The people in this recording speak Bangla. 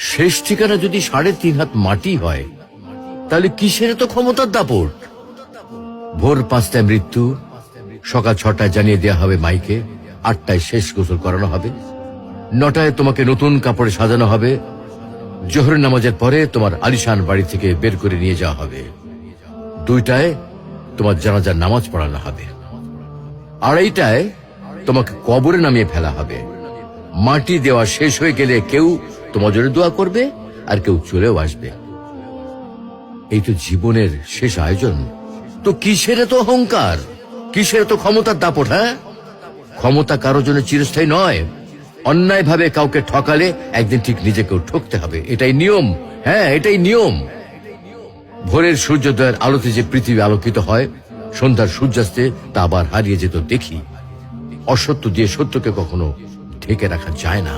শেষ ঠিকানা যদি ৩.৫ হাত মাটি হয়, তাহলে কিসের তো ক্ষমতার দাপট? ভোর ৫টায় মৃত্যু, সকাল ৬টায় জানিয়ে দেওয়া হবে মাইকে, ৮টায় শেষ গোসল করানো হবে, ৯টায় তোমাকে নতুন কাপড়ে সাজানো হবে, জোহরের নামাজের পরে তোমার আলিশান বাড়ি থেকে বের করে নিয়ে যাওয়া হবে, ২টায় তোমার জানাজার নামাজ পড়ানো হবে, ২:৩০টায় তোমাকে কবরে নামিয়ে ফেলা হবে। মাটি দেওয়া শেষ হয়ে গেলে কেউ তোমার জন্য দোয়া করবে, আর কেউ চলেও আসবে। এই তো জীবনের শেষ আয়োজন। তো কিসের তো অহংকার, কিসের তো ক্ষমতার দাপট? হ্যাঁ, ক্ষমতা কারোর জন্য চিরস্থায়ী নয়। অন্যায় ভাবে কাউকে ঠকালে একদিন ঠিক নিজেকেও ঠকতে হবে, এটাই নিয়ম। হ্যাঁ, এটাই নিয়ম। ভোরের সূর্যোদয়ের আলোতে যে পৃথিবী আলোকিত হয়, সন্ধ্যার সূর্যাস্তে তা আবার হারিয়ে যেত দেখি। অসত্য দিয়ে সত্যকে কখনো ঢেকে রাখা যায় না।